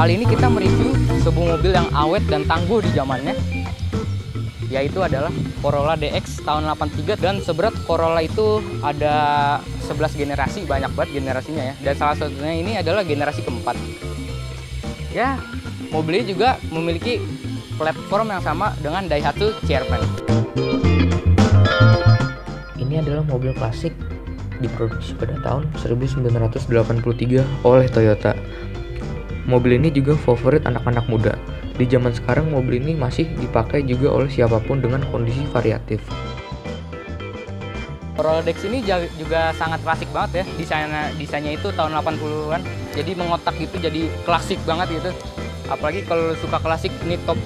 Kali ini kita mereview sebuah mobil yang awet dan tangguh di zamannya, yaitu adalah Corolla DX tahun 83. Dan seberat Corolla itu ada 11 generasi, banyak banget generasinya ya. Dan salah satunya ini adalah generasi keempat. Ya, mobil ini juga memiliki platform yang sama dengan Daihatsu Chairman. Ini adalah mobil klasik diproduksi pada tahun 1983 oleh Toyota. Mobil ini juga favorit anak-anak muda. Di zaman sekarang mobil ini masih dipakai juga oleh siapapun dengan kondisi variatif. Corolla DX ini juga sangat klasik banget ya. Desainnya itu tahun 80-an. Jadi mengotak gitu, jadi klasik banget gitu. Apalagi kalau suka klasik, ini top.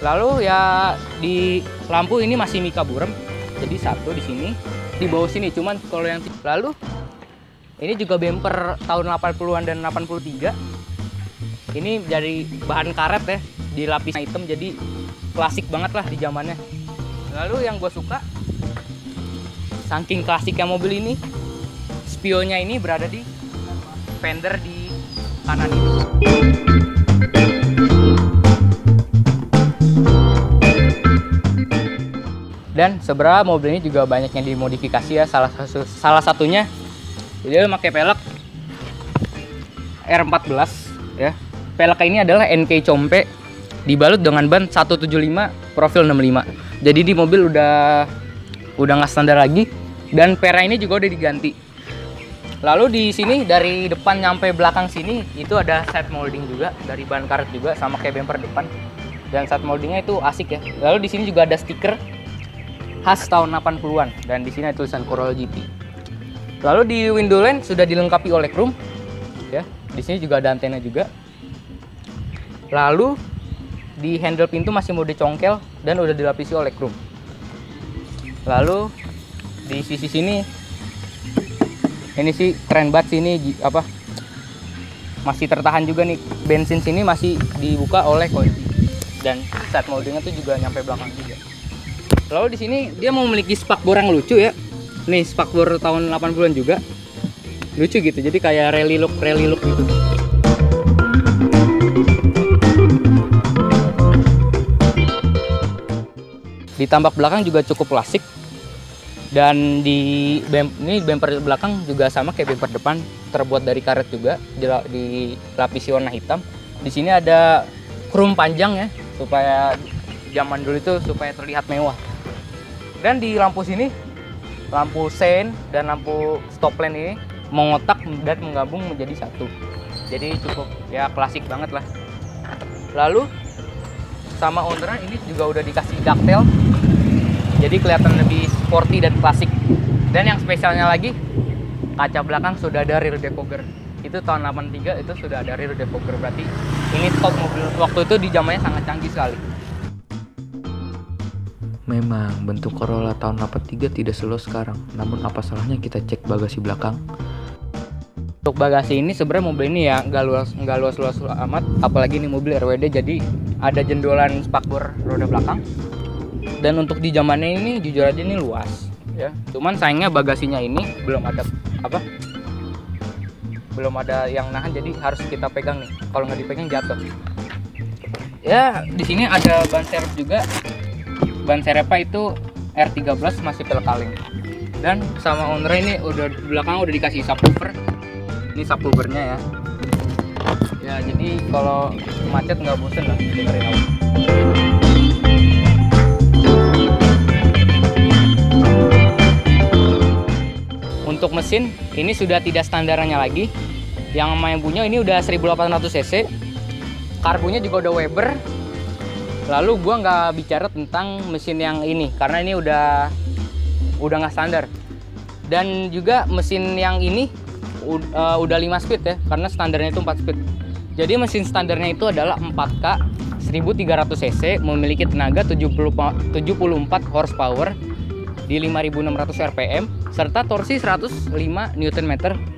Lalu ya di lampu ini masih mika burem. Jadi satu di sini, di bawah sini. Cuman kalau yang lalu ini juga bumper tahun 80-an dan 83. Ini dari bahan karet ya, dilapis hitam, jadi klasik banget lah di zamannya. Lalu yang gue suka, saking klasiknya mobil ini, spionnya ini berada di fender di kanan ini. Dan sebenarnya mobil ini juga banyak yang dimodifikasi ya. Salah satunya dia pakai pelek R14 ya. Pelek ini adalah NK Compe dibalut dengan ban 175 profil 65. Jadi di mobil udah nggak standar lagi, dan pera ini juga udah diganti. Lalu di sini dari depan nyampe belakang sini itu ada side molding juga dari ban karet juga, sama kayak bumper depan. Dan side moldingnya itu asik ya. Lalu di sini juga ada stiker khas tahun 80-an, dan di sini ada tulisan Corolla GT. Lalu di window line sudah dilengkapi oleh chrome ya. Di sini juga ada antena juga. Lalu di handle pintu masih mode congkel dan udah dilapisi oleh chrome. Lalu di sisi sini ini sih keren banget, sini apa, masih tertahan juga nih, bensin sini masih dibuka oleh kunci, dan side moldingnya tuh juga nyampe belakang juga. Lalu di sini dia memiliki spakbor yang lucu ya. Nih spakbor tahun 80-an juga. Lucu gitu. Jadi kayak rally look gitu. Di tambak belakang juga cukup klasik. Dan di bumper belakang juga sama kayak bumper depan, terbuat dari karet juga, dilapisi warna hitam. Di sini ada chrome panjang ya, supaya zaman dulu itu supaya terlihat mewah. Dan di lampu sini, lampu sein dan lampu stop lamp ini mengotak dan menggabung menjadi satu. Jadi cukup ya klasik banget lah. Lalu sama owner ini juga udah dikasih ducktail, jadi kelihatan lebih sporty dan klasik. Dan yang spesialnya lagi, kaca belakang sudah ada rear defogger. Itu tahun 83 itu sudah ada rear defogger, berarti ini top mobil waktu itu, di zamannya sangat canggih sekali. Memang bentuk Corolla tahun 83 tidak seluas sekarang, namun apa salahnya kita cek bagasi belakang? Untuk bagasi ini sebenarnya mobil ini ya nggak luas amat, apalagi ini mobil RWD, jadi ada jendolan spakbor roda belakang. Dan untuk di zamannya ini jujur aja ini luas ya. Cuman sayangnya bagasinya ini belum ada yang nahan, jadi harus kita pegang nih. Kalau nggak dipegang jatuh. Ya di sini ada ban serep juga. Ban serepnya itu R13 masih pelek kaleng. Dan sama owner ini udah belakang udah dikasih subwoofer. Ini subwoofernya ya. Ya jadi kalau macet nggak bosen lah dengerin audio. Untuk mesin ini sudah tidak standarnya lagi. Yang main punya ini udah 1800 cc. Karbunya juga udah Weber. Lalu gua nggak bicara tentang mesin yang ini karena ini udah nggak standar. Dan juga mesin yang ini udah 5 speed ya, karena standarnya itu 4 speed. Jadi mesin standarnya itu adalah 4K 1300 cc, memiliki tenaga 74 horsepower di 5600 rpm serta torsi 105 Nm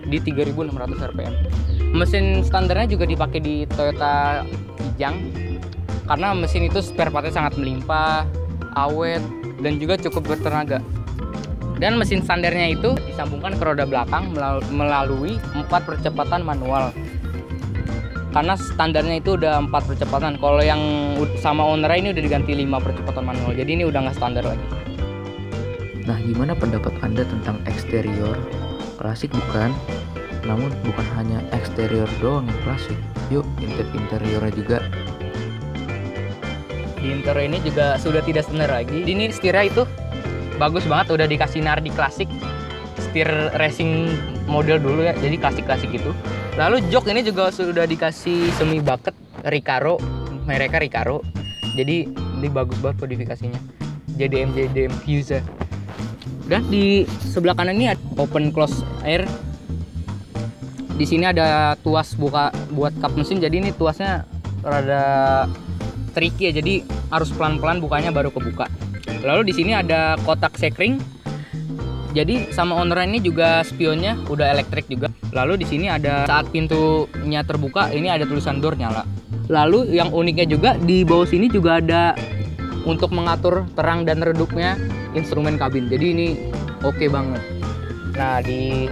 di 3600 rpm. Mesin standarnya juga dipakai di Toyota Kijang karena mesin itu spare partnya sangat melimpah, awet, dan juga cukup bertenaga. Dan mesin standarnya itu disambungkan ke roda belakang melalui 4 percepatan manual. karena standarnya itu udah 4 percepatan. Kalau yang sama owner ini udah diganti 5 percepatan manual, jadi ini udah nggak standar lagi. Nah, gimana pendapat Anda tentang eksterior? Klasik bukan? Namun bukan hanya eksterior doang yang klasik. Yuk, interiornya juga. Di interior ini juga sudah tidak standar lagi. Ini setirnya itu bagus banget, udah dikasih Nardi klasik, setir racing model dulu ya, jadi klasik-klasik gitu. Lalu jok ini juga sudah dikasih semi bucket Recaro, mereka Recaro. Jadi ini bagus banget modifikasinya. JDM Fuse. Dan di sebelah kanan ini ada open close air. Di sini ada tuas buka buat kap mesin, jadi ini tuasnya rada tricky ya, jadi harus pelan-pelan bukanya baru kebuka. Lalu di sini ada kotak sekring. Jadi sama owner ini juga spionnya udah elektrik juga. Lalu di sini ada saat pintunya terbuka ini ada tulisan door nyala. Lalu yang uniknya juga di bawah sini juga ada untuk mengatur terang dan redupnya instrumen kabin. Jadi ini oke banget. Nah, di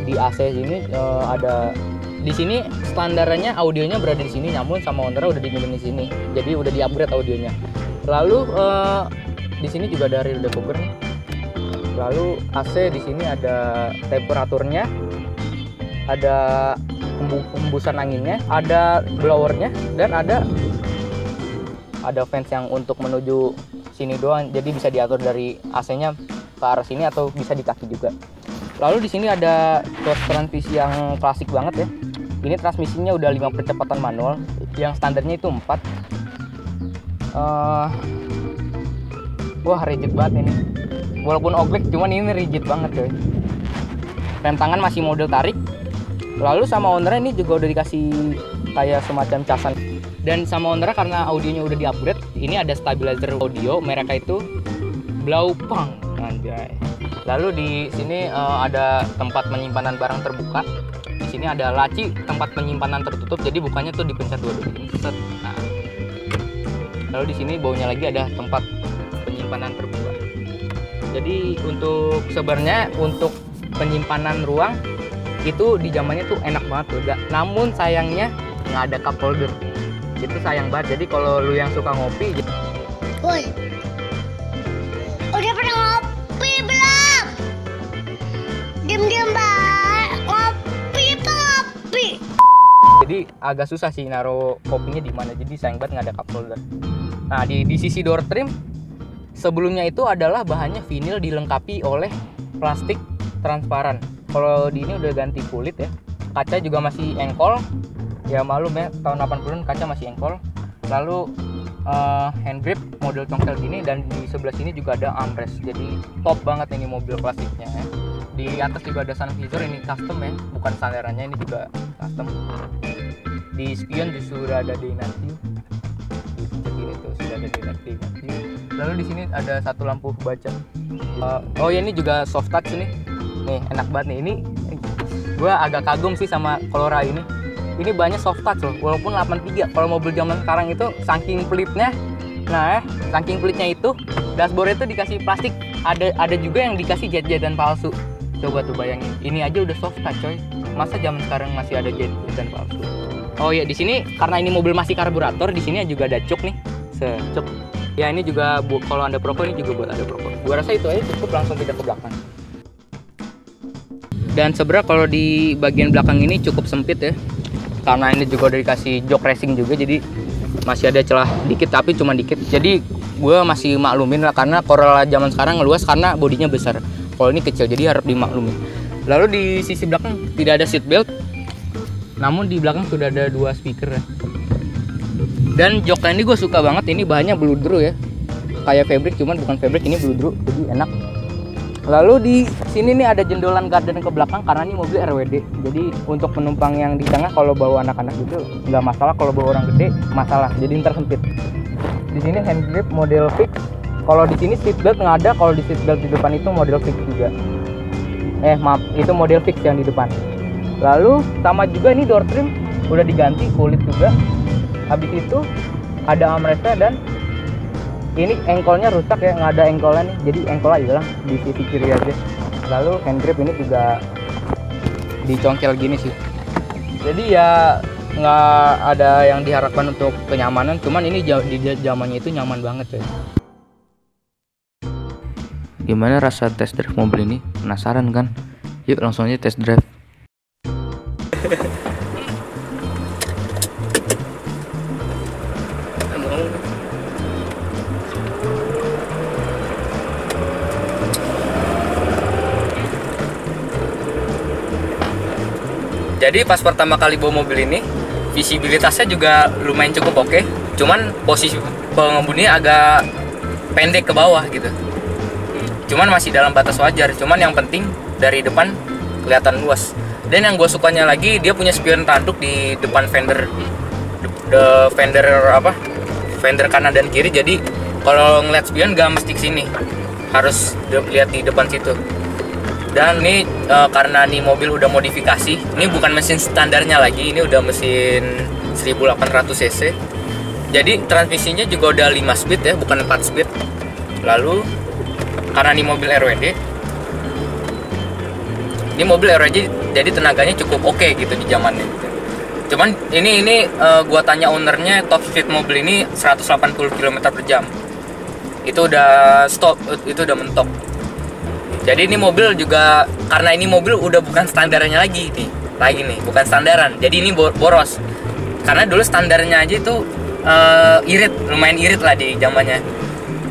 AC sini ada di sini standarnya audionya berada di sini, namun sama owner udah dipindahin di sini. Jadi udah di-upgrade audionya. Lalu di sini juga ada rear defogger nih. Lalu AC di sini ada temperaturnya, ada hembusan anginnya, ada blowernya, dan ada fans yang untuk menuju sini doang. Jadi bisa diatur dari AC-nya ke arah sini atau bisa di kaki juga. Lalu di sini ada clutch transmisi yang klasik banget ya. Ini transmisinya udah 5 percepatan manual, yang standarnya itu 4. Wah, rigid banget ini. Walaupun oglek, cuman ini rigid banget coy. Rem tangan masih model tarik. Lalu sama owner ini juga udah dikasih kayak semacam casan. Dan sama owner karena audionya udah di-upgrade, ini ada stabilizer audio, mereka itu Blaupang, anjay. Lalu di sini ada tempat penyimpanan barang terbuka. Di sini ada laci tempat penyimpanan tertutup, jadi bukannya tuh dipencet dua-duanya. Nah. Lalu di sini bawahnya lagi ada tempat penyimpanan terbuka. Jadi untuk sebenarnya untuk penyimpanan ruang itu di zamannya tuh enak banget tuh. Namun sayangnya nggak ada cup holder. Itu sayang banget. Jadi kalau lu yang suka ngopi, woi, udah pernah ngopi belum? Diam-diam banget, ngopi. Jadi agak susah sih naruh kopinya di mana. Jadi sayang banget nggak ada cup holder. Nah di sisi door trim sebelumnya itu adalah bahannya vinil dilengkapi oleh plastik transparan. Kalau di ini udah ganti kulit ya. Kaca juga masih engkol. Ya malum ya, tahun 80-an kaca masih engkol. Lalu hand grip model congkel gini, dan di sebelah sini juga ada armrest. Jadi top banget ini mobil klasiknya ya. Di atas juga ada sun visor, ini custom ya, bukan standarannya, ini juga custom. Di spion sudah ada daylight view. Di sini tuh sudah ada daylight view. Lalu di sini ada satu lampu baca. Oh ya, ini juga soft touch nih. Nih enak banget nih. Ini gua agak kagum sih sama Colora ini. Ini banyak soft touch loh, walaupun 83. Kalau mobil zaman sekarang itu saking pelitnya. Nah, saking pelitnya itu dashboard itu dikasih plastik. Ada juga yang dikasih jet-jetan palsu. Coba tuh bayangin. Ini aja udah soft touch coy. Masa zaman sekarang masih ada jet-jetan palsu? Oh ya, di sini karena ini mobil masih karburator, di sini juga ada cuk nih. Secuk. Ya ini juga kalau Anda perokok, ini juga buat Anda perokok. Gua rasa itu aja cukup, langsung pindah ke belakang. Dan sebenarnya kalau di bagian belakang ini cukup sempit ya. Karena ini juga udah dikasih jok racing juga, jadi masih ada celah dikit, tapi cuma dikit. Jadi gue masih maklumin lah, karena Corolla zaman sekarang luas karena bodinya besar. Kalau ini kecil, jadi harap dimaklumin. Lalu di sisi belakang tidak ada seat belt, namun di belakang sudah ada 2 speaker ya. Dan joknya ini gue suka banget, ini bahannya bludru ya, kayak fabric, cuman bukan fabric, ini bludru, jadi enak. Lalu di sini nih ada jendolan garden ke belakang karena ini mobil RWD. Jadi untuk penumpang yang di tengah kalau bawa anak-anak gitu nggak masalah, kalau bawa orang gede masalah. Jadi ntar sempit. Di sini hand grip model fix. Kalau di sini seat belt nggak ada, kalau di seat belt di depan itu model fix juga. Maaf, itu model fix yang di depan. Lalu sama juga ini door trim udah diganti kulit juga. Habis itu ada armrestnya, dan ini engkolnya rusak ya, nggak ada engkolnya nih, jadi engkolnya hilang di sisi kiri aja. Lalu hand grip ini juga dicongkel gini sih. Jadi ya nggak ada yang diharapkan untuk kenyamanan, cuman ini di zamannya itu nyaman banget ya. Gimana rasa test drive mobil ini? Penasaran kan? Yuk langsung aja test drive. Jadi pas pertama kali bawa mobil ini, visibilitasnya juga lumayan cukup oke. Cuman posisi pengemudinya agak pendek ke bawah gitu. Cuman masih dalam batas wajar. Cuman yang penting dari depan kelihatan luas. Dan yang gue sukanya lagi, dia punya spion tanduk di depan fender, fender kanan dan kiri. Jadi kalau ngeliat spion gak mesti kesini, harus lihat di depan situ. Dan ini karena nih mobil udah modifikasi, ini bukan mesin standarnya lagi, ini udah mesin 1800 cc. Jadi transmisinya juga udah 5 speed ya, bukan 4 speed. Lalu karena ini mobil RWD, jadi tenaganya cukup oke gitu di zamannya. Cuman ini gua tanya ownernya, top speed mobil ini 180 km/jam. Itu udah stop, itu udah mentok. Jadi ini mobil juga, karena ini mobil udah bukan standarnya lagi nih, bukan standaran. Jadi ini boros. Karena dulu standarnya aja itu lumayan irit lah di zamannya.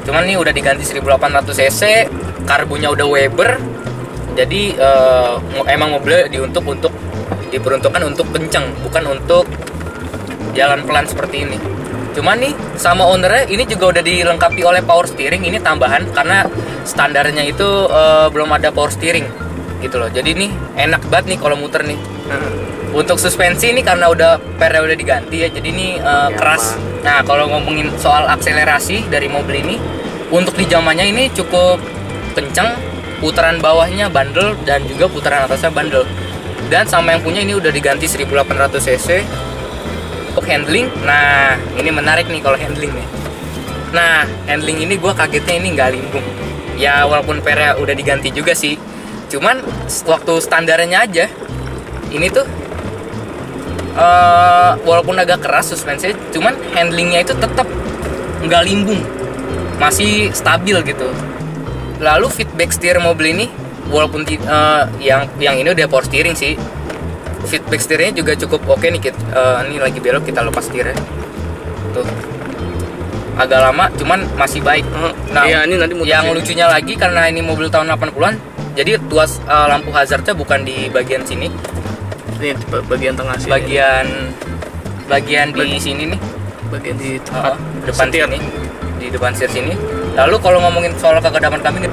Cuman ini udah diganti 1800 cc, karbunya udah Weber. Jadi emang mobilnya diperuntukkan untuk kenceng, bukan untuk jalan pelan seperti ini. Cuman nih sama ownernya ini juga udah dilengkapi oleh power steering, ini tambahan karena standarnya itu belum ada power steering gitu loh. Jadi nih enak banget nih kalau muter nih. Untuk suspensi ini karena pernya udah diganti ya, jadi ini keras. Nah kalau ngomongin soal akselerasi dari mobil ini, untuk di zamannya ini cukup kenceng, putaran bawahnya bandel dan juga putaran atasnya bandel. Dan sama yang punya ini udah diganti 1800 cc. Untuk handling, nah ini menarik nih kalau handling nih. Nah handling ini gue kagetnya ini nggak limbung. Ya walaupun pernya udah diganti juga sih, cuman waktu standarnya aja ini tuh walaupun agak keras suspensinya, cuman handlingnya itu tetap nggak limbung, masih stabil gitu. Lalu feedback steer mobil ini walaupun yang ini udah power steering sih, feedback steernya juga cukup oke nih. Ini lagi belok, kita lepas setirnya tuh, agak lama cuman masih baik. Nah iya, ini nanti yang lucunya lagi, karena ini mobil tahun 80-an, jadi tuas lampu hazardnya bukan di bagian sini, ini bagian tengah sini, bagian di sini nih, bagian di depan setir. Sini, di depan setir sini. Lalu kalau ngomongin soal kekedaman kami,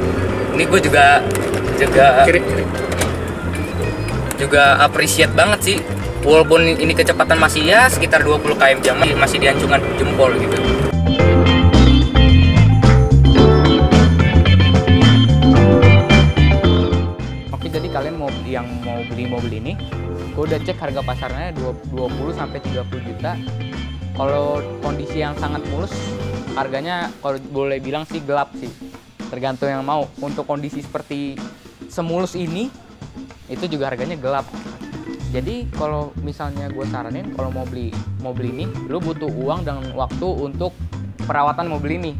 ini gue juga appreciate banget sih, walaupun ini kecepatan masih ya sekitar 20 km/jam, masih diancungan jempol gitu. Oke, jadi kalian yang mau beli mobil ini, gue udah cek harga pasarnya 20 sampai 30 juta. Kalau kondisi yang sangat mulus, harganya kalau boleh bilang sih gelap sih, tergantung yang mau. Untuk kondisi seperti semulus ini, itu juga harganya gelap. Jadi kalau misalnya gue saranin, kalau mau beli mobil ini, lu butuh uang dan waktu untuk perawatan mobil ini,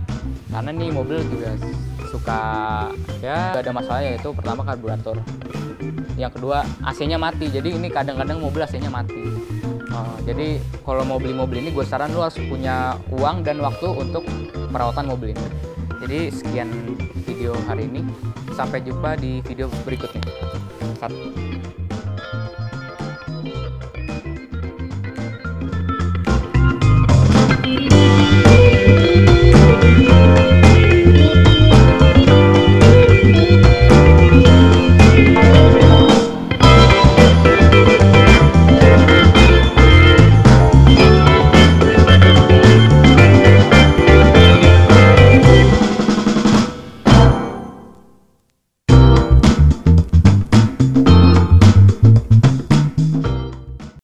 karena nih mobil juga suka ya gak ada masalah, yaitu pertama karburator, yang kedua AC-nya mati. Jadi ini kadang-kadang mobil AC-nya mati. Jadi kalau mau beli mobil ini, gue saran lu harus punya uang dan waktu untuk perawatan mobil ini. Jadi sekian video hari ini, sampai jumpa di video berikutnya.